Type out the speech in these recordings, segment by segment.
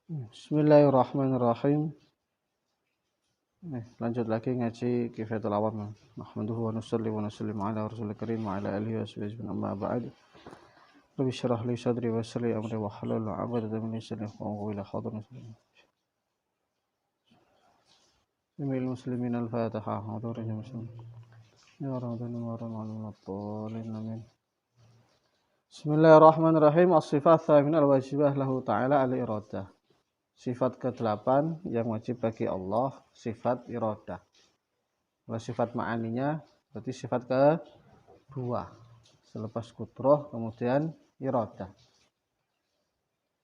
Bismillahirrahmanirrahim. Lanjut lagi ngaji Kifayatul Awam. Nahmaduhu wa nusalli wa nusallim ala Rasulil Karim wa ala alihi wa sahbihi amma ba'd. Rabbi shrah li sadri wa yassir li amri wa hlul 'uqdatam min lisani yafqahu qawli. Hadran Jamil muslimin al-Fatihah. Hadran muslimin. Ya Ramadan wa Ramadan al-Talin amin. Bismillahirrahmanirrahim. As-sifat tsamin al-wajibah lahu ta'ala al-iradah. Sifat ke-8 yang wajib bagi Allah, sifat iradah. Kalau sifat ma'aninya berarti sifat kedua. Selepas kudrah kemudian iradah.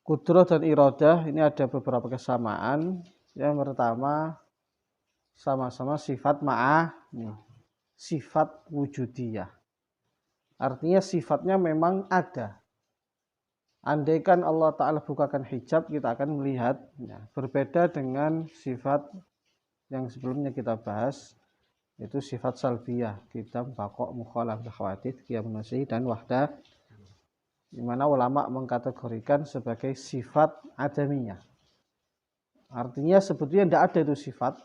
Kudrah dan iradah ini ada beberapa kesamaan. Yang pertama sama-sama sifat ma'ani, sifat wujudiyah. Artinya sifatnya memang ada. Andaikan Allah Ta'ala bukakan hijab, kita akan melihatnya. Berbeda dengan sifat yang sebelumnya kita bahas, itu sifat salbiyah, qidam, baqa', mukhalafah, khawatir, qiyam nasi, dan wahdah, di mana ulama mengkategorikan sebagai sifat adamiyah. Artinya sebetulnya tidak ada itu sifat,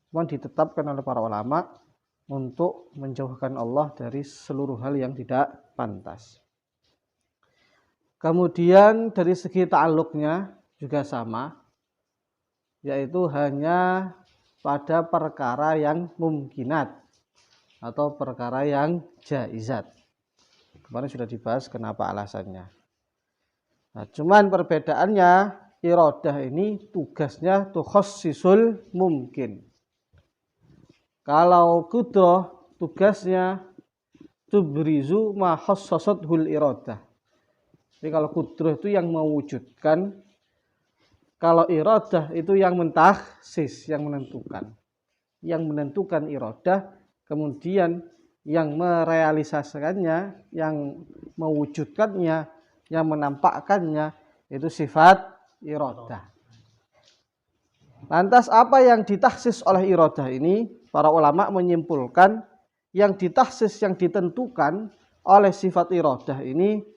cuma ditetapkan oleh para ulama untuk menjauhkan Allah dari seluruh hal yang tidak pantas. Kemudian dari segi ta'alluqnya juga sama, yaitu hanya pada perkara yang mumkinat atau perkara yang jaizat. Kemarin sudah dibahas kenapa alasannya. Nah, cuman perbedaannya iradah ini tugasnya tukhassisul mumkin. Kalau qudrah tugasnya tubrizu ma khassasathul iradah. Jadi kalau kudrah itu yang mewujudkan, kalau iradah itu yang mentakhsis, yang menentukan. Yang menentukan iradah, kemudian yang merealisasikannya, yang mewujudkannya, yang menampakkannya, itu sifat iradah. Lantas apa yang ditakhsis oleh iradah ini? Para ulama menyimpulkan yang ditakhsis, yang ditentukan oleh sifat iradah ini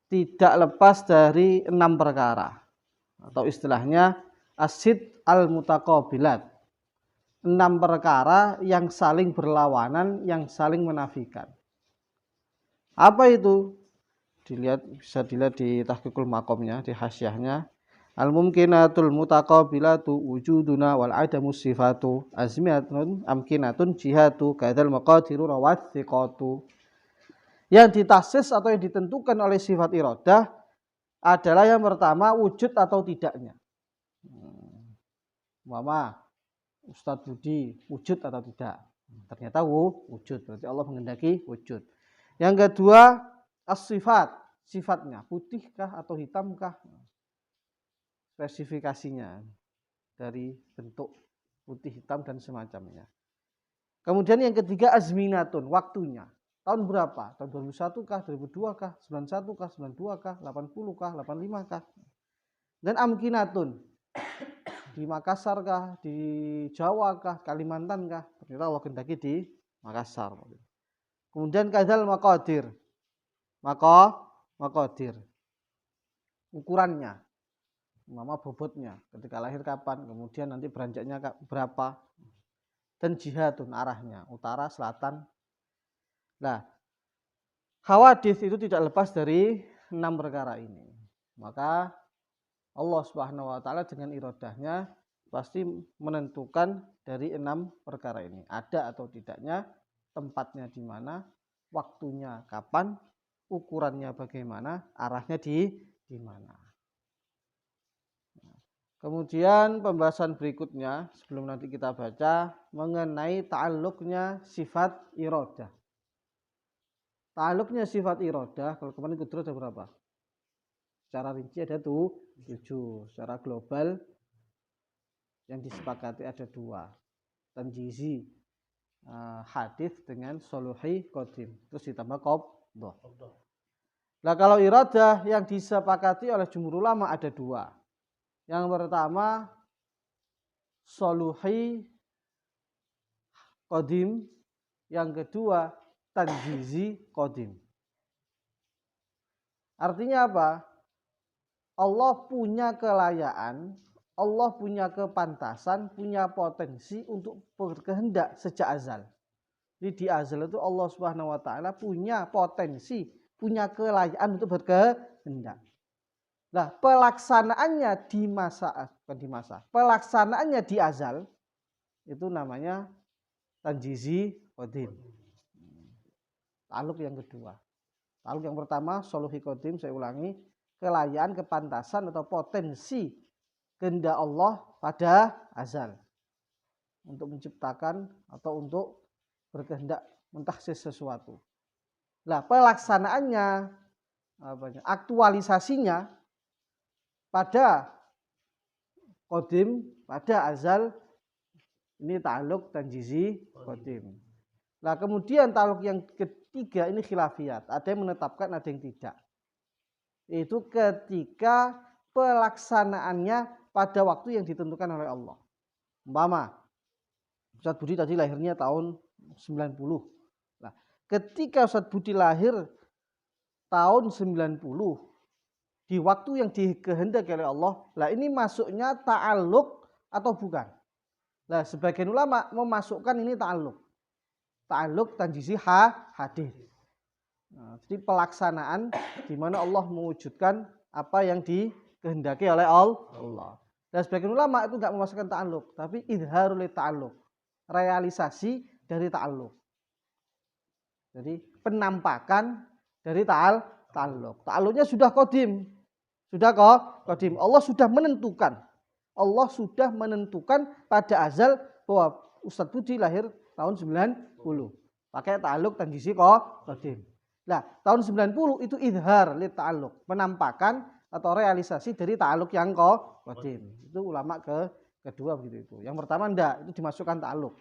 tidak lepas dari 6 perkara atau istilahnya asid al-mutaqabilat. 6 perkara yang saling berlawanan, yang saling menafikan. Apa itu? Bisa dilihat di tahqiqul maqamnya, di hasyiahnya. Al-mumkinatul mutaqabilatu wujuduna wal adamu sifatu azmiyatun amkinatun jihatu kadzal maqadiru rawathiqatu. Yang ditaksis atau yang ditentukan oleh sifat iradah adalah yang pertama wujud atau tidaknya. Mama, Ustadz Budi wujud atau tidak? Ternyata wujud, berarti Allah menghendaki wujud. Yang kedua as-sifat, sifatnya putihkah atau hitamkah? Spesifikasinya dari bentuk putih, hitam dan semacamnya. Kemudian yang ketiga azminatun, waktunya. Tahun berapa? Tahun 2001 kah, 2002 kah, 91 kah, 92 kah, 80 kah, 85 kah? Dan amkinatun, di Makassar kah, di Jawa kah, Kalimantan kah? Ternyata Allah kehendaki di Makassar. Kemudian kadzal maqadir, maqadir, ukurannya, mama bobotnya, ketika lahir kapan, kemudian nanti beranjaknya berapa, dan jihadun, arahnya, utara, selatan. Nah, hawadits itu tidak lepas dari 6 perkara ini. Maka Allah Subhanahu wa taala dengan iradahnya pasti menentukan dari 6 perkara ini. Ada atau tidaknya, tempatnya di mana, waktunya kapan, ukurannya bagaimana, arahnya di mana. Kemudian pembahasan berikutnya sebelum nanti kita baca mengenai ta'alluqnya sifat iradah. Ta'alluqnya sifat iradah, kalau kemarin kudrah ada berapa? Secara rinci ada 7. Secara global yang disepakati ada 2. Tanjizi hadis dengan soluhi qadim. Terus ditambah qabdah. Nah kalau iradah yang disepakati oleh jumhur ulama ada 2. Yang pertama soluhi qadim. Yang kedua tanjizi qadim. Artinya apa? Allah punya kelayaan, Allah punya kepantasan, punya potensi untuk berkehendak sejak azal. Jadi di azal itu Allah Subhanahu wa taala punya potensi, punya kelayaan untuk berkehendak. Nah, pelaksanaannya pelaksanaannya di azal itu namanya tanjizi qadim. Ta'alluq yang kedua. Ta'alluq yang pertama soluhi qadim, saya ulangi, kelayaan, kepantasan atau potensi kehendak Allah pada azal untuk menciptakan atau untuk berkehendak mentahsis sesuatu. Nah, pelaksanaannya, aktualisasinya pada qadim, pada azal, ini ta'alluq tanjizi qadim. Nah, kemudian ta'alluq yang ketiga ini khilafiyat. Ada yang menetapkan, ada yang tidak. Itu ketika pelaksanaannya pada waktu yang ditentukan oleh Allah. Umpama Ustadz Budi tadi lahirnya tahun 90. Nah, ketika Ustadz Budi lahir tahun 90 di waktu yang dikehendaki oleh Allah, lah ini masuknya ta'alluq atau bukan? Nah, sebagian ulama memasukkan ini ta'alluq. Ta'alluq tanjizi hadir. Nah, jadi pelaksanaan di mana Allah mewujudkan apa yang dikehendaki oleh Allah. Dan sebagian ulama itu enggak memasukkan ta'alluq, tapi idharul ta'alluq. Realisasi dari ta'alluq. Jadi penampakan dari ta'alluq. Ta'alluqnya sudah qadim. Sudah qadim. Allah sudah menentukan. Allah sudah menentukan pada azal bahwa Ustadz Budi lahir tahun 90. Pakai ta'alluq tanjizi qadim. Nah, tahun 90 itu idhar li ta'alluq, penampakan atau realisasi dari ta'alluq yang qadim. Itu ulama kedua begitu itu. Yang pertama enggak, itu dimasukkan ta'alluq.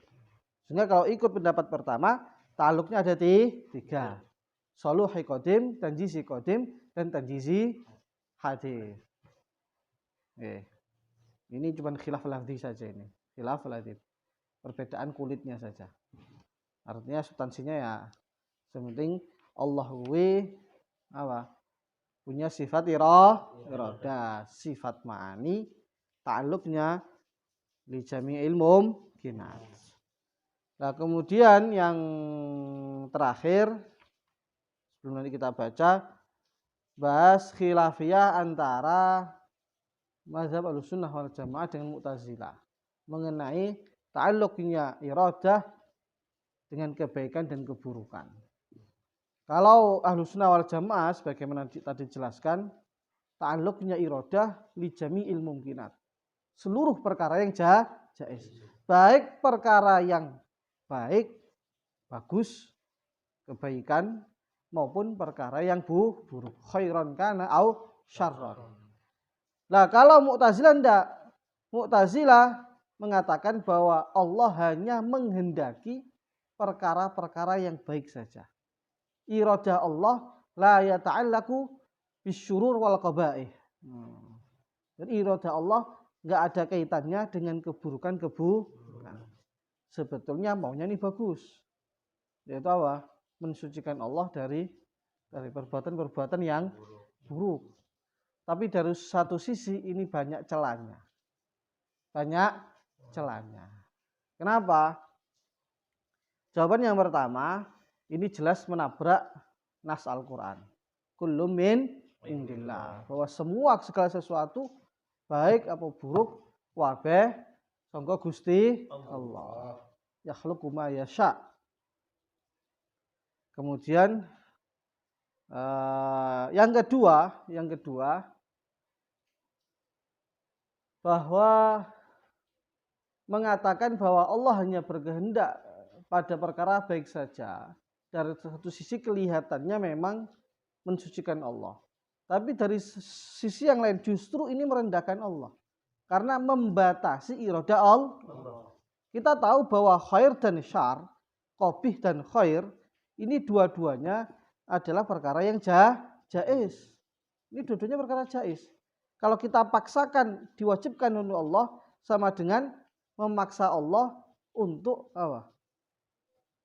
Sehingga kalau ikut pendapat pertama, ta'alluqnya ada tiga. Soluhi qadim, tanjizi qadim, dan tanjizi hadir. Ini cuma khilaf lafzi saja ini. Khilaf lafzi. Perbedaan kulitnya saja. Artinya substansinya ya sementing Allah punya sifat iradah, sifat ma'ani, ta'alluqnya li jami'il mumkinat. Nah, kemudian yang terakhir sebelum nanti kita baca bahas khilafiyah antara mazhab Ahlussunnah wal Jamaah dengan Mu'tazilah mengenai ta'alluqnya iradah dengan kebaikan dan keburukan. Kalau Ahlussunnah wal Jamaah sebagaimana tadi dijelaskan, ta'alluqnya iradah li jami'il mumkinat. Seluruh perkara yang jaiz. Baik perkara yang baik, bagus, kebaikan, maupun perkara yang buruk. Khairan kana au syarran. Nah, kalau Mu'tazilah enggak. Mu'tazilah mengatakan bahwa Allah hanya menghendaki perkara-perkara yang baik saja. Iradah Allah la yata'allaku bisyurur wal qabaih. Jadi iradah Allah enggak ada kaitannya dengan keburukan. Sebetulnya maunya ini bagus. Yaitu apa? Mensucikan Allah dari perbuatan-perbuatan yang buruk. Tapi dari satu sisi ini banyak celahnya. Kenapa? Jawaban yang pertama, ini jelas menabrak nas Al-Quran. Kullu min indillah. Bahwa segala sesuatu, baik atau buruk, wabeh, sangka Gusti Allah. Yakhluqu ma yasha. Kemudian yang kedua bahwa mengatakan bahwa Allah hanya berkehendak pada perkara baik saja. Dari satu sisi kelihatannya memang mensucikan Allah. Tapi dari sisi yang lain justru ini merendahkan Allah. Karena membatasi iradah Allah. Kita tahu bahwa khair dan syar, qabih dan khair, ini dua-duanya adalah perkara yang jaiz. Ini dua-duanya perkara jaiz. Kalau kita paksakan, diwajibkan untuk Allah, sama dengan memaksa Allah untuk apa?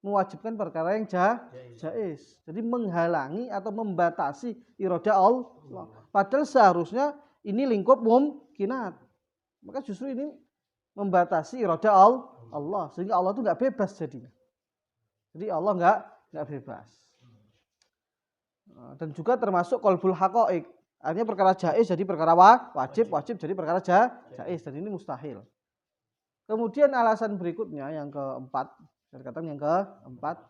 Mewajibkan perkara yang jaiz. Jadi menghalangi atau membatasi iradah Allah. Padahal seharusnya Ini lingkup mumkinat. Maka justru ini membatasi iradah Allah, sehingga Allah itu nggak bebas jadinya. Jadi Allah nggak bebas. Dan juga termasuk qalbul haqaiq. Artinya perkara jaiz jadi perkara wajib jadi perkara jaiz, dan ini mustahil. Kemudian alasan berikutnya yang keempat, saya katakan yang keempat,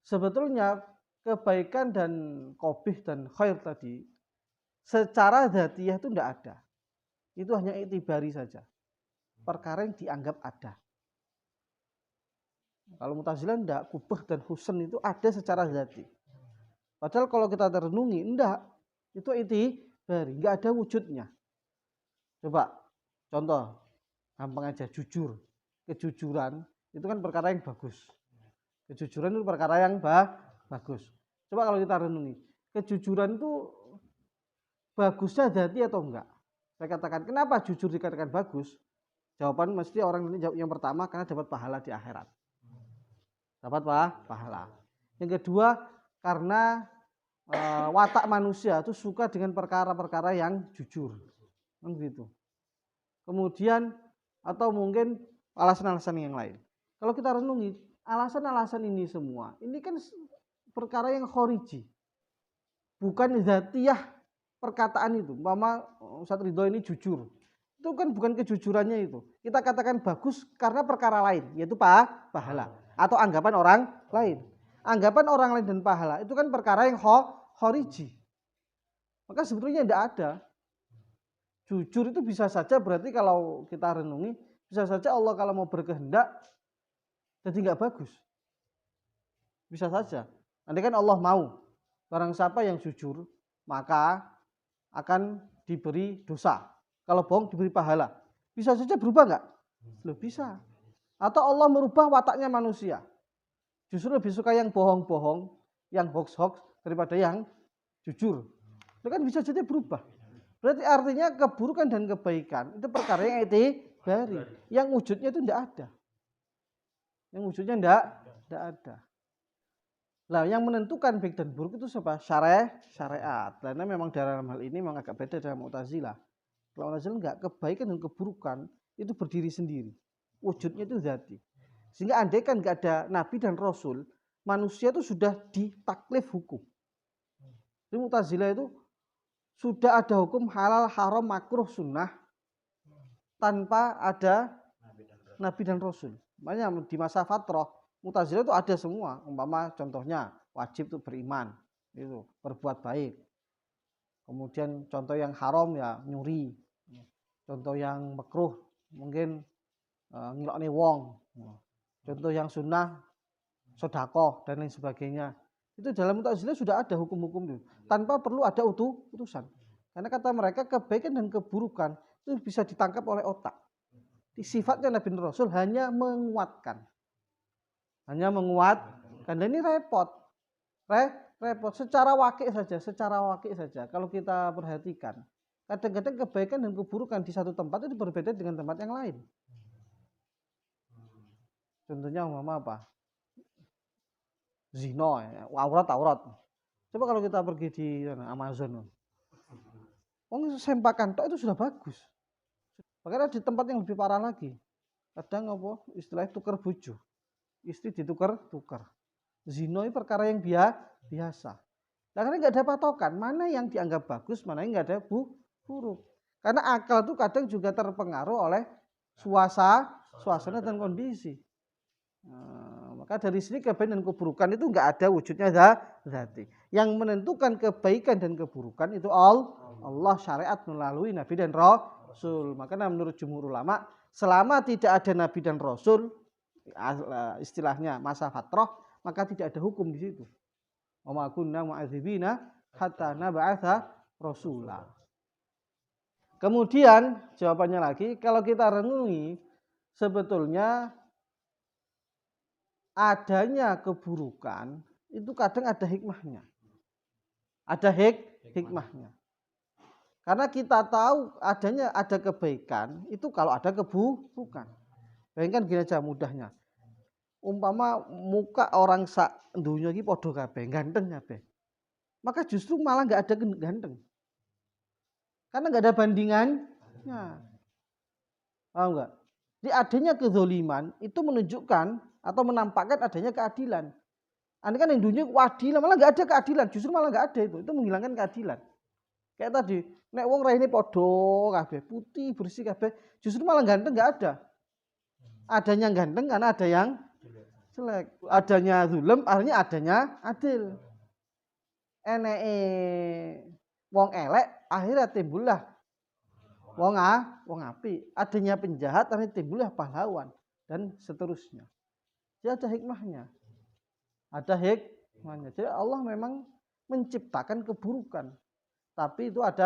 sebetulnya kebaikan dan qabih dan khair tadi secara dzatiyah itu tidak ada. Itu hanya i'tibari saja. Perkara yang dianggap ada. Kalau Mu'tazilah tidak, kubah dan husn itu ada secara dzati. Padahal kalau kita terenungi, enggak. Itu i'tibari, enggak ada wujudnya. Coba contoh, gampang aja, jujur. Kejujuran itu kan perkara yang bagus. Kejujuran itu perkara yang bagus. Coba kalau kita renungi, kejujuran itu bagusnya dzati atau enggak? Saya katakan, kenapa jujur dikatakan bagus? Jawaban mesti orang ini jawab yang pertama, karena dapat pahala di akhirat. Dapat pahala. Yang kedua, karena watak manusia itu suka dengan perkara-perkara yang jujur. Begitu. Kemudian, atau mungkin alasan-alasan yang lain. Kalau kita renungi, alasan-alasan ini semua, ini kan perkara yang khoriji. Bukan dzatiyah perkataan itu. Mama Ustaz Ridho ini jujur. Itu kan bukan kejujurannya itu. Kita katakan bagus karena perkara lain, yaitu pahala. Atau anggapan orang lain. Anggapan orang lain dan pahala itu kan perkara yang khoriji. Maka sebetulnya tidak ada. Jujur itu bisa saja berarti kalau kita renungi, bisa saja Allah kalau mau berkehendak jadi nggak bagus. Bisa saja. Nanti kan Allah mau, barang siapa yang jujur maka akan diberi dosa. Kalau bohong diberi pahala. Bisa saja berubah nggak? Loh, bisa. Atau Allah merubah wataknya manusia. Justru lebih suka yang bohong-bohong, yang hoax-hoax daripada yang jujur. Itu kan bisa jadi berubah. Berarti artinya keburukan dan kebaikan itu perkara yang i'tibari. Yang wujudnya itu tidak ada. Yang wujudnya tidak ada. Nah, yang menentukan baik dan buruk itu siapa? Syariat. Karena memang dalam hal ini memang agak beda dengan Mu'tazilah. Kalau Mu'tazilah enggak, kebaikan dan keburukan itu berdiri sendiri. Wujudnya itu dzati. Sehingga andai kan enggak ada nabi dan rasul, manusia itu sudah ditaklif hukum. Di Mu'tazilah itu sudah ada hukum halal, haram, makruh, sunnah tanpa ada nabi dan rasul. Makanya di masa fatrah Mu'tazilah itu ada semua. Umpama contohnya wajib itu beriman, itu berbuat baik. Kemudian contoh yang haram ya nyuri. Contoh yang makruh mungkin ngilokne wong. Contoh yang sunnah sedekah dan lain sebagainya. Itu dalam Mu'tazilah sudah ada hukum-hukum itu tanpa perlu ada utusan. Karena kata mereka kebaikan dan keburukan itu bisa ditangkap oleh otak. Sifatnya Nabi dan Rasul hanya menguatkan. Hanya menguatkan. Dan ini repot. Repot secara wakil saja. Kalau kita perhatikan, kadang-kadang kebaikan dan keburukan di satu tempat itu berbeda dengan tempat yang lain. Contohnya umpama apa? Zina, aurat. Coba kalau kita pergi di Amazon, sempakan tok itu sudah bagus. Bahkan di tempat yang lebih parah lagi, kadang apa istilahnya tukar bojo, istri ditukar. Zina itu perkara yang biasa. Karena nggak ada patokan mana yang dianggap bagus, mana yang nggak ada buruk. Karena akal itu kadang juga terpengaruh oleh suasana dan kondisi. Maka dari sini kebaikan dan keburukan itu nggak ada wujudnya dzati. Yang menentukan kebaikan dan keburukan itu Allah, syariat melalui Nabi dan Rasul. Makanya menurut jumhur ulama, selama tidak ada Nabi dan Rasul, istilahnya masa fatrah, maka tidak ada hukum di situ. Wa ma kunna mu'adzibina hatta nab'atsa rasula. Kemudian jawabannya lagi, kalau kita renungi sebetulnya adanya keburukan itu kadang ada hikmahnya. Ada hikmahnya. Karena kita tahu ada kebaikan itu kalau ada keburukan. Bayangkan gini aja mudahnya. Umpama muka orang sak dunya iki padha kabeh, ganteng kabeh. Maka justru malah enggak ada ganteng. Karena nggak ada bandingannya. Paham nggak? Jadi adanya kezoliman itu menunjukkan atau menampakkan adanya keadilan. Andai kan yang dunia keadilan, malah nggak ada keadilan, justru malah nggak ada itu menghilangkan keadilan. Kayak tadi, nek wong raine podo kabeh, putih bersih kabeh, justru malah ganteng nggak ada. Adanya ganteng karena ada yang jelek. Adanya zulm artinya adanya adil. Eneke wong elek akhirnya timbullah wong apik. Adanya penjahat artinya timbullah pahlawan dan seterusnya. Jadi ada hikmahnya. Ada hikmahnya. Jadi Allah memang menciptakan keburukan. Tapi itu ada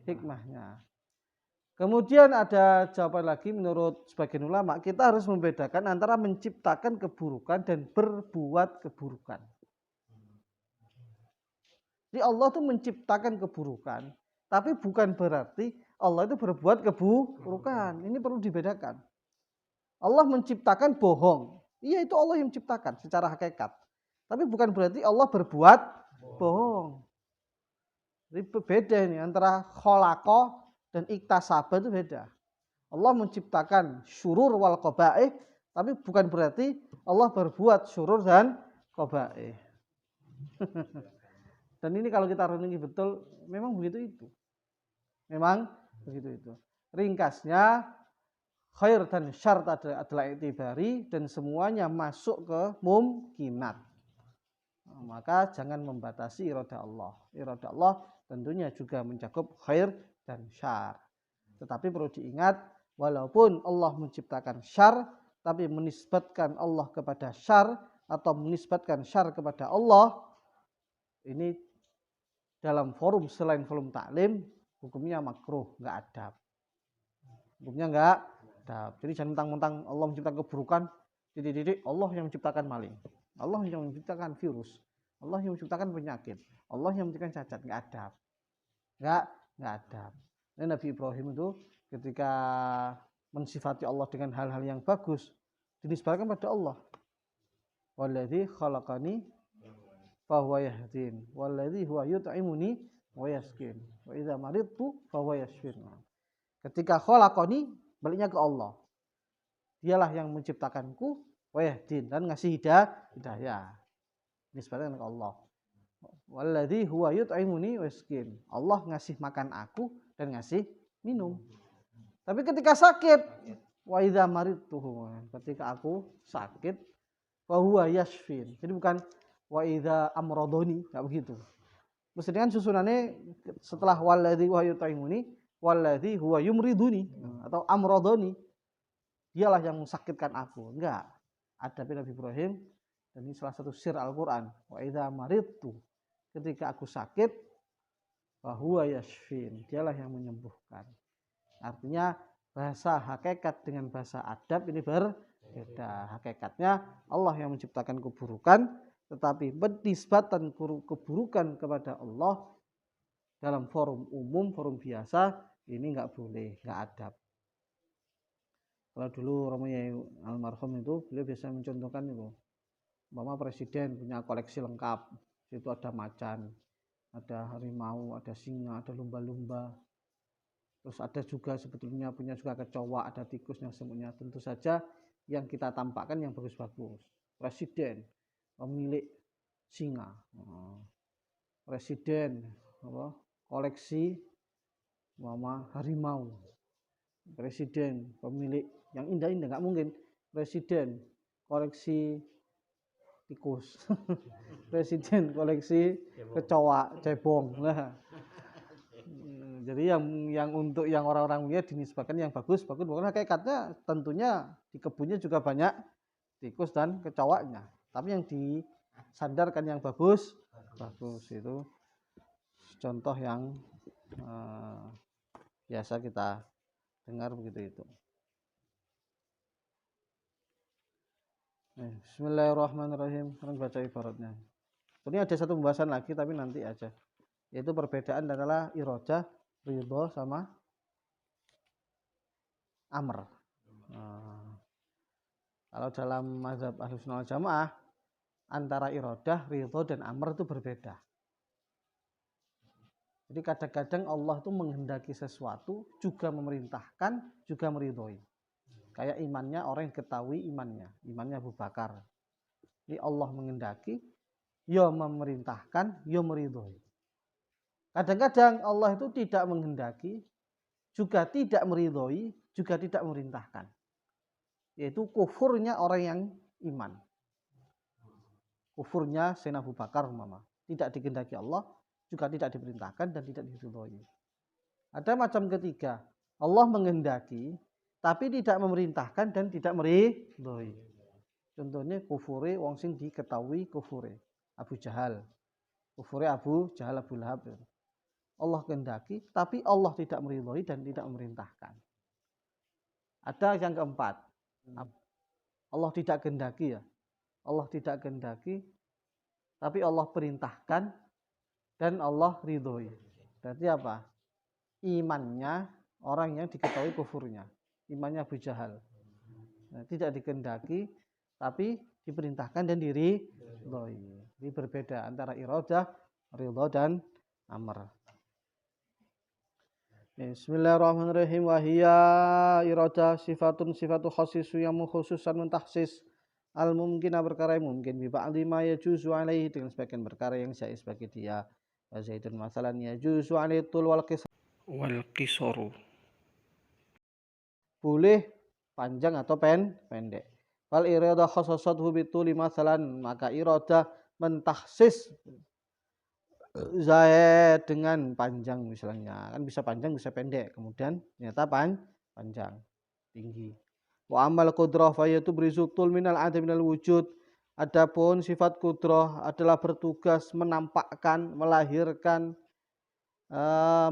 hikmahnya. Kemudian ada jawaban lagi menurut sebagian ulama, kita harus membedakan antara menciptakan keburukan dan berbuat keburukan. Jadi Allah itu menciptakan keburukan, tapi bukan berarti Allah itu berbuat keburukan. Ini perlu dibedakan. Allah menciptakan bohong. Iya, itu Allah yang menciptakan secara hakikat. Tapi bukan berarti Allah berbuat bohong. Jadi beda ini antara khalaqa dan iktasaba itu beda. Allah menciptakan syurur wal qabaih, tapi bukan berarti Allah berbuat syurur dan qabaih. Dan ini kalau kita renungi betul, memang begitu itu. Memang begitu itu. Ringkasnya, khair dan syar adalah i'tibari dan semuanya masuk ke mumkinat. Maka jangan membatasi iradah Allah. Iradah Allah tentunya juga mencakup khair dan syar. Tetapi perlu diingat, walaupun Allah menciptakan syar, tapi menisbatkan Allah kepada syar atau menisbatkan syar kepada Allah, ini dalam forum selain forum taklim, hukumnya makruh, nggak adab. Hukumnya nggak adab. Jadi jangan mentang-mentang Allah menciptakan keburukan, Allah yang menciptakan maling, Allah yang menciptakan virus, Allah yang menciptakan penyakit, Allah yang menciptakan cacat, nggak adab. Nggak adab. Dan Nabi Ibrahim itu ketika mensifati Allah dengan hal-hal yang bagus, dinisbatkan pada Allah. Walladzi khalaqani fahuwa yahdin, walladzi huwa yut'imuni wa yaskin, wa idza maridtu fahuwa yashfin. Ketika khalaqani, baliknya ke Allah. Dialah yang menciptakanku, wa yahdin, dan ngasih hidayah. Dinisbatkan ke Allah. Walladzi huwa yut'imuni wa yaskin. Allah ngasih makan aku dan ngasih minum. Tapi ketika sakit, wa idza maridtu, ketika aku sakit, wa huwa yashfin. Jadi bukan wa idza amradoni, enggak begitu. Mestinya kan susunannya setelah walladzi huwa yut'imuni, walladzi huwa yumriduni atau amradoni. Dialah yang mensakitkan aku. Enggak. Ada Nabi Ibrahim dan ini salah satu sir Al-Qur'an. Wa idza maridtu, ketika aku sakit, wa huwa yashfin, dialah yang menyembuhkan. Artinya bahasa hakikat dengan bahasa adab ini berbeda. Hakikatnya Allah yang menciptakan keburukan, tetapi penisbatan keburukan kepada Allah dalam forum umum, forum biasa, ini nggak boleh, nggak adab. Kalau dulu Romonya almarhum itu, beliau biasa mencontohkan itu, umpama presiden punya koleksi lengkap, itu ada macan, ada harimau, ada singa, ada lumba-lumba. Terus ada juga sebetulnya punya juga kecoa, ada tikus yang semuanya. Tentu saja yang kita tampakkan yang bagus-bagus. Presiden pemilik singa, presiden koleksi mama harimau, presiden pemilik yang indah-indah, nggak mungkin presiden koleksi tikus, presiden koleksi kecoa, cebong. Nah, jadi yang untuk yang orang-orang mulia dinisbatkan yang bagus, bukan hakikatnya tentunya di kebunnya juga banyak tikus dan kecoanya. Tapi yang disandarkan yang bagus itu contoh yang biasa kita dengar begitu itu. Bismillahirrahmanirrahim. Sekarang baca ibaratnya. Ini ada satu pembahasan lagi tapi nanti aja. Yaitu perbedaan adalah iradah, ridho sama amr. Kalau dalam mazhab Ahlussunnah wal Jamaah antara iradah, ridho dan amr itu berbeda. Jadi kadang-kadang Allah itu menghendaki sesuatu, juga memerintahkan, juga meridhoi. Kayak imannya orang yang ketahui imannya Abu Bakar. Jadi Allah menghendaki, ya memerintahkan, ya meridhoi. Kadang-kadang Allah itu tidak menghendaki, juga tidak meridhoi, juga tidak memerintahkan. Yaitu kufurnya orang yang iman. Kufurnya Sayyidina Abu Bakar umpama. Tidak dikehendaki Allah, juga tidak diperintahkan dan tidak diridhoi. Ada macam ketiga. Allah menghendaki, tapi tidak memerintahkan dan tidak meridhoi. Contohnya kufure wong sing diketahui kufure. Abu Jahal. Kufure Abu Jahal Abu Lahab. Allah kehendaki, tapi Allah tidak meridhoi dan tidak memerintahkan. Ada yang keempat. Allah tidak kehendaki ya. Allah tidak kehendaki, tapi Allah perintahkan dan Allah ridhoi. Berarti apa? Imannya orang yang diketahui kufurnya. Imannya Abu Jahal. Nah, tidak dikehendaki, tapi diperintahkan dan diridhoi. Ini berbeda antara iradah, ridha dan amr. Bismillahirrahmanirrahim. Wahia iradah sifatun sifatu khasisu yang mengkhususan mentahsis al mungkin perkara yang mungkin bi ba'dhi ma yajuzu alaihi dengan sebagian perkara yang jaiz bagi dia. Wa zaitun masalan yajuzu alaihi tul wal qisaru. Boleh panjang atau pendek. Fal iradah khassasathu bituli masalan, maka iradah mentahsis Zaid dengan panjang misalnya, kan bisa panjang bisa pendek, kemudian ternyata panjang tinggi. Wa amal qudrah fa yatu berizutul minal adam minal wujud. Adapun sifat qudrah adalah bertugas menampakkan, melahirkan,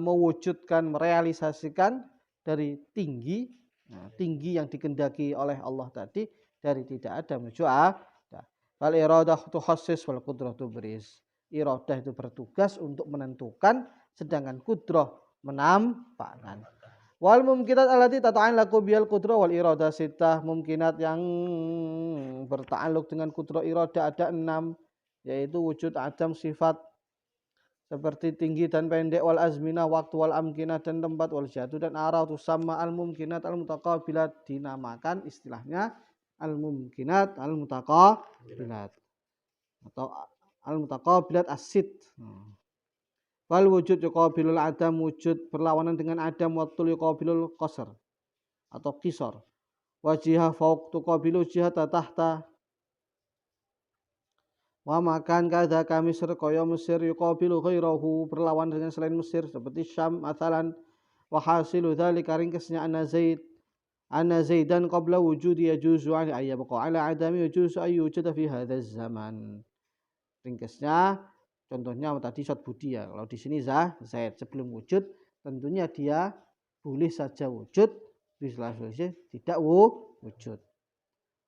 mewujudkan, merealisasikan dari tinggi, tinggi yang dikehendaki oleh Allah tadi, dari tidak ada menuju ada. Fal iradah tukhassis wal qudrah tubris. Iradah itu bertugas untuk menentukan, sedangkan kudrah menampakkan. Wal mumkinat allati tata'allaqu bil qudrah wal iradah sittah. Mumkinat yang berta'alluq dengan kudrah iradah ada 6, yaitu wujud adam sifat seperti tinggi dan pendek, wal azminah waktu, wal amkinah dan tempat, wal jatuh dan arah. Tusamma al mumkinat al mutaqabilat, dinamakan istilahnya al mumkinat al mutaqabilat atau al-mutaqabilat as-sit. Wal wujud yuqabilul adam, wujud berlawanan dengan adam, watul yuqabilul qasr atau qisar. Wajihah fauq tuqabilu jihata tahta. Wa makan kadza ka Misr kaya Mesir yuqabilu ghairahu, berlawan dengan selain Mesir seperti Syam mathalan. Wa hasilu dzalika ringkasnya anna Zaidan qabla wujudi yajuzu an ayyabqa ala adami yajuzu ay yujada fi hadzal zaman. Ringkasnya, contohnya tadi Sot Budi ya. Kalau di sini Zaid sebelum wujud, tentunya dia boleh saja wujud, bisa tidak wujud.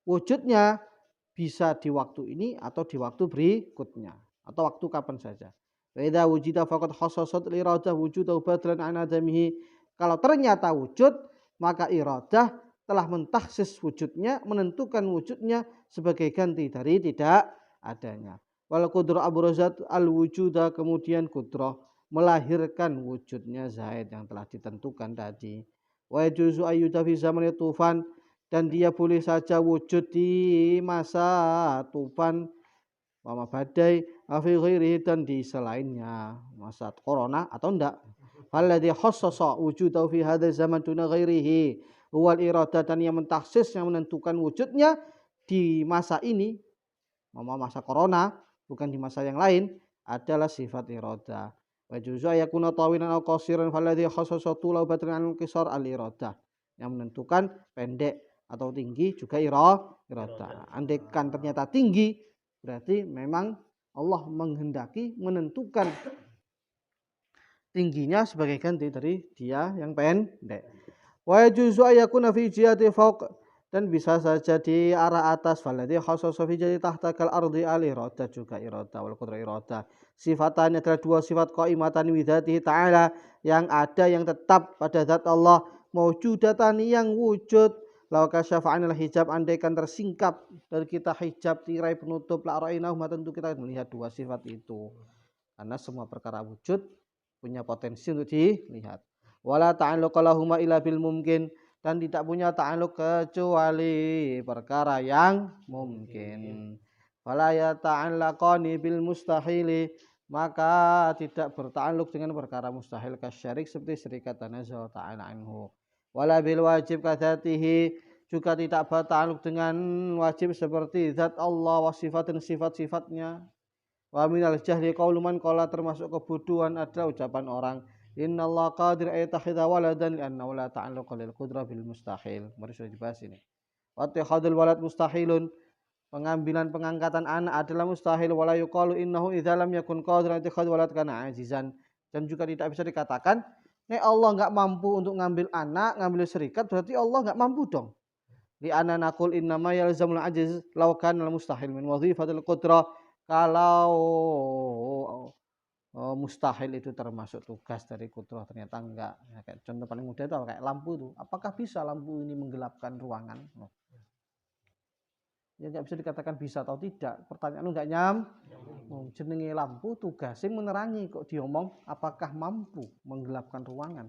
Wujudnya bisa di waktu ini atau di waktu berikutnya atau waktu kapan saja. Wa idza wujida faqad khassasat iradah wujudahu badlan an adamihi. Kalau ternyata wujud, maka iradah telah mentahsis wujudnya, menentukan wujudnya sebagai ganti dari tidak adanya. Wal qudrah abrozat al wujuda, kemudian qudrah melahirkan wujudnya Zaid yang telah ditentukan tadi. Wa yajuzu ayyuda fi zamani tufan, dan dia boleh saja wujud di masa tufan, wama badai, afi ghairihi, dan di selainnya, masa corona atau enggak. Falladhi khassasa wujudahu fi hadzal zaman duna ghairihi wal iradah, dan yang mentahsis, yang menentukan wujudnya di masa ini, masa corona, bukan di masa yang lain, adalah sifat iradah. Wa juzu yakuna tawilan aw qasiran falladhi khassasatu law batran al qisar al iradah, yang menentukan pendek atau tinggi juga iradah. Andaikan ternyata tinggi, berarti memang Allah menghendaki menentukan tingginya sebagai ganti dari dia yang pendek. Wa juzu yakuna fi jihati fawq, dan bisa saja di arah atas. Faladhi khassasa fi jadi tahta kal ardi al iradah, juga iradah wal qudrah iradah. Sifatannya adalah dua sifat qaimatan widzatihi ta'ala, yang ada, yang tetap pada zat Allah, mawjudatan yang wujud. Law kasyafa anil hijab, andaikan tersingkap dari kita hijab, tirai penutup, la ra'inahu, tentu kita melihat dua sifat itu. Karena semua perkara wujud punya potensi untuk dilihat. Wala ta'alluqa lahuma illa bil mumkin, dan tidak punya ta'alluq kecuali perkara yang mungkin. Wala yata'allaqani bil mustahili, maka tidak berta'alluq dengan perkara mustahil kasyarik seperti syarikat tanazzahu ta'ala anhu. Wala bil wajib kadzatihi, juga tidak berta'alluq dengan wajib seperti zat Allah wa sifatin sifat-sifatnya. Wa minal jahli qaulu man qala, termasuk kebodohan adalah ucapan orang innallaha qadir ay takhidha waladan li'annahu la ta'alluqa lil qudrah bil mustahil. Mari sudah dibahas ini. Wa ittihadul walad mustahilun, pengambilan pengangkatan anak adalah mustahil. Wala yuqalu innahu idza lam yakun qadiran ittihad walad kana ajizan, dan juga tidak bisa dikatakan nek Allah enggak mampu untuk ngambil anak, ngambil serikat, berarti Allah enggak mampu dong. Li anna naqul innama yalzamul ajiz law kana al mustahil min wadhifatil qudrah, kalau mustahil itu termasuk tugas dari kudrah, ternyata enggak. Ya, kayak contoh paling mudah itu kayak lampu itu. Apakah bisa lampu ini menggelapkan ruangan? Ya enggak bisa dikatakan bisa atau tidak. Pertanyaan enggak jenenge lampu tugasnya menerangi, kok diomong apakah mampu menggelapkan ruangan.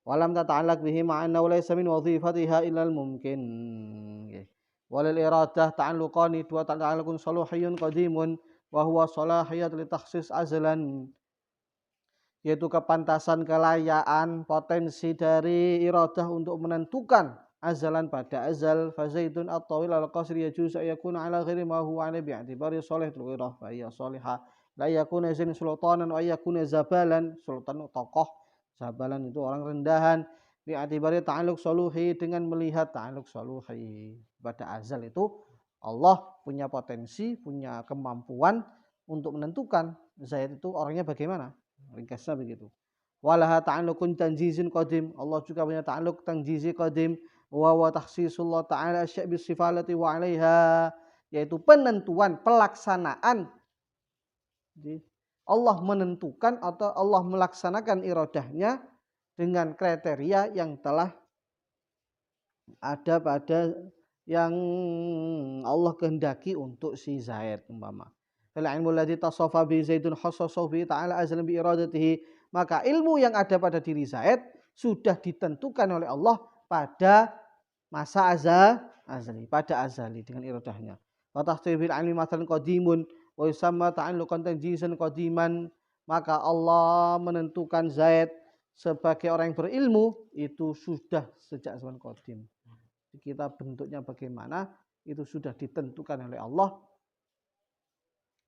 Walam tata'allaq bihi ma'anna laysa min wadhifatiha illal mumkin. Walil iradah ta'alluqani, dua ta'alluqun saluhiyun qadimun wa huwa salahiyat li takhsis azlan, yaitu kepantasan, kelayaan, potensi dari iradah untuk menentukan azalan pada azal. Fa zaidun at-tawil al-qasr yajuz ayakuna ala ghairi ma huwa ala bi'tibari shalihatul irah fa hiya salihah la yakuna zain sultanan wa yakuna zabalan. Sultan tokoh, zabalan itu orang rendahan. Bi'tibari ta'alluq saluhi, dengan melihat ta'alluq saluhi. Pada azal itu Allah punya potensi, punya kemampuan untuk menentukan Zaid itu orangnya bagaimana. Ringkasnya begitu. Walaha ta'alluqun tanjizin qadim, Allah juga punya ta'alluq tanjizi qadim. Wa takhsisullah ta'ala asya' bis sifalati wa 'alaiha, yaitu penentuan, pelaksanaan. Jadi Allah menentukan atau Allah melaksanakan iradahnya dengan kriteria yang telah ada pada yang Allah kehendaki untuk si Zaid umpama. Fal ilmu alladhi tasafa bi Zaidun khassasahu bi ta'ala azlan bi iradatihi, maka ilmu yang ada pada diri Zaid sudah ditentukan oleh Allah pada masa azali, pada azali dengan iradahnya. Wa tahtibil ilmi mathalan qadimun wa yusamma ta'alluqan tanjizan qadiman, maka Allah menentukan Zaid sebagai orang yang berilmu itu sudah sejak zaman qadim. Kita bentuknya bagaimana itu sudah ditentukan oleh Allah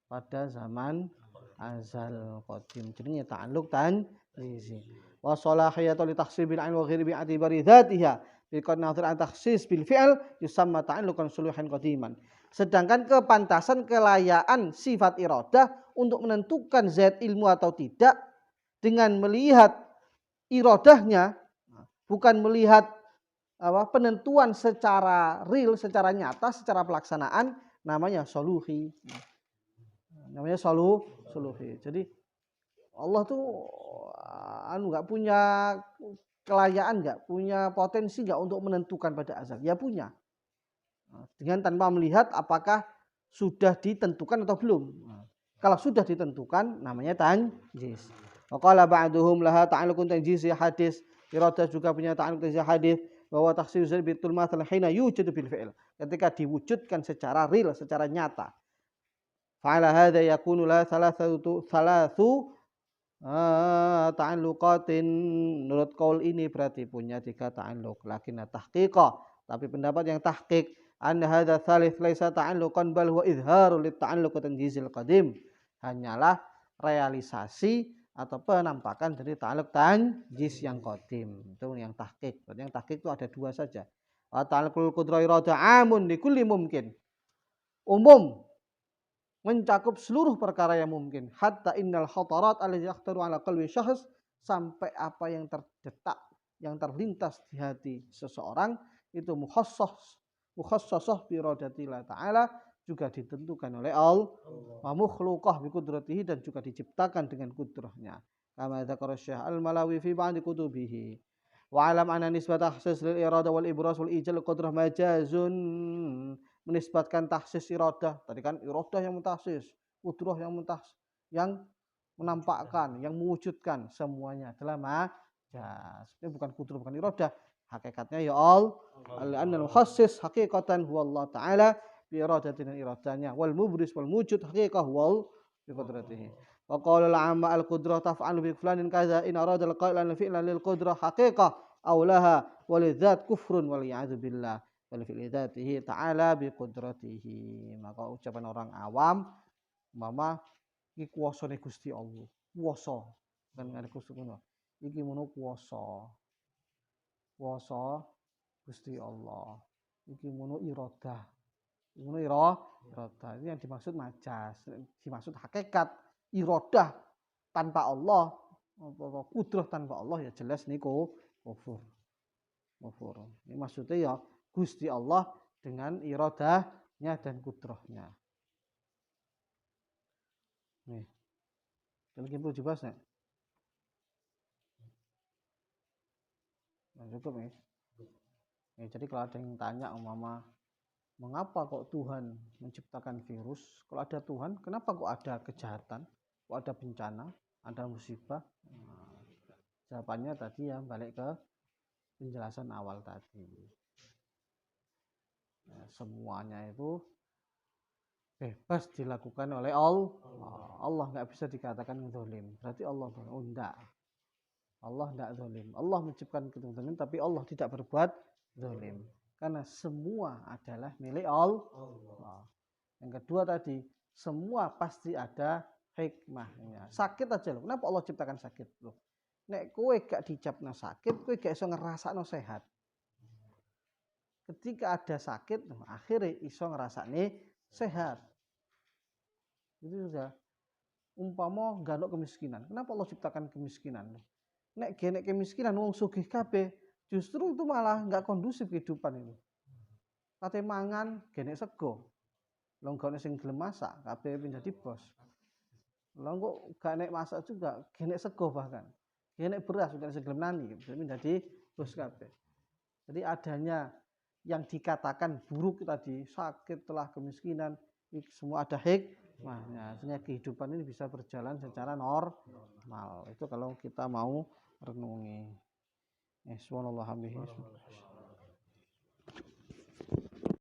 pada zaman azal qadim. Jadi ta'alluq tanjizi. Wa salahiyatu li takhsibil ain wa ghairi bi'atibari dzatiha bi qad nazar an takhsis bil fi'l yusamma ta'alluqan suluhan qadiman. Sedangkan kepantasan, kelayaan sifat iradah untuk menentukan zat ilmu atau tidak dengan melihat iradahnya, bukan melihat penentuan secara real, secara nyata, secara pelaksanaan, namanya soluhi. Namanya soluhi. Jadi Allah tuh enggak punya kelayaan, enggak punya potensi enggak untuk menentukan pada azal. Ya punya. Dengan tanpa melihat apakah sudah ditentukan atau belum. Kalau sudah ditentukan namanya tanjiz. Wa qala ba'duhum laha ta'alluqun tanjizi hadis. Iradah juga punya ta'alluq tanjizi hadis. Bahwa takhsis bitul mathal hina yujadu bil fi'il, ketika diwujudkan secara real, secara nyata. Fa'ala hadza yakunu la thalathu ta'alluqatin. Menurut qaul ini berarti punya 3 ta'alluq, lakinna tahqiqa, tapi pendapat yang tahqiq anna hadza tsalits laisa ta'alluqan bal huwa izharul lit ta'alluq tanjizil qadim, hanyalah realisasi atau penampakan dari ta'alluq tanjiz yang qadim. Itu yang tahqiq. Berarti yang tahqiq itu ada 2 saja. Wa ta'alluqul qudrah irada amun li kulli mumkin. Umum, mencakup seluruh perkara yang mumkin. Hatta innal khatarat allati yakhtaru ala qalbi syakhs, sampai apa yang terdetak, yang terlintas di hati seseorang itu mukhassasah bi iradatillah ta'ala, juga ditentukan oleh Allah. Wa mukhluqah bi qudratihi, dan juga diciptakan dengan kudrahnya. Kama dzakara Syekh Al-Malawi fi ba'di kutubihi. Wa alam anna nisbat takhsis lil irada wal ibras wal ijal qudrah majazun, menisbatkan takhsis iradah. Tadi kan iradah yang mentakhsis, qudrah yang menampakkan, yang mewujudkan semuanya adalah majas. Ini bukan kudrah, bukan iradah. Hakikatnya ya al-annal mukhassis haqiqatan huwa Allah Ta'ala bi iradatin dan iradanya. Wal mubris wal mujud haqiqah wal bi qudratihi. Wa qala al-amma al-qudrah taf'alu bi fulanin kaza in arada al-qailan fi'lan lil qudrah haqiqah aw laha walidzat kufrun wal ya'dzu billah. Wal fi'li dzatihi ta'ala bi qudratihi. Maka ucapan orang awam mama iki kuwasane Gusti Allah. Kuwasa kan ngene Gusti ngono. Iki mono kuwasa. Kuwasa Gusti Allah. Iki mono iradah. Mono iradah. Ini yang dimaksud majas, dimaksud hakikat iradah tanpa Allah, kudrah tanpa Allah ya jelas niku kufur. Kufur. Ini maksudnya ya Gusti Allah dengan iradahnya dan kudrahnya. Nih. Lagi perlu dibahas nih. Nah, cukup nih. Ya, jadi kalau ada yang tanya umpama mengapa kok Tuhan menciptakan virus? Kalau ada Tuhan, kenapa kok ada kejahatan? Kok ada bencana? Ada musibah? Nah, jawabannya tadi ya balik ke penjelasan awal tadi. Nah, semuanya itu bebas dilakukan oleh Allah. Allah nggak bisa dikatakan zalim. Berarti Allah enggak. Allah tidak zalim. Allah menciptakan kezaliman tapi Allah tidak berbuat zalim. Karena semua adalah milik Allah. Yang kedua tadi, semua pasti ada hikmahnya. Sakit aja loh. Kenapa Allah ciptakan sakit loh? Nek kowe gak dicapna sakit, kowe gak iso ngerasakno sehat. Ketika ada sakit, akhirnya iso ngerasakne sehat. Itu sudah. Umpama gak ada kemiskinan. Kenapa Allah ciptakan kemiskinan? Nek genek kemiskinan wong sugih kabeh, justru itu malah nggak kondusif kehidupan itu. Kate mangan genek sego. Lah gak sing gelem masak, kabeh menjadi bos. Lah kok gak nek masak juga, genek sego bahkan. Genek beras sudah sing gelem nani, menjadi bos kabeh. Jadi adanya yang dikatakan buruk tadi, sakit telah kemiskinan, semua ada hikmahnya. Artinya kehidupan ini bisa berjalan secara normal. Itu kalau kita mau renungi. Subhanallah hamdihi.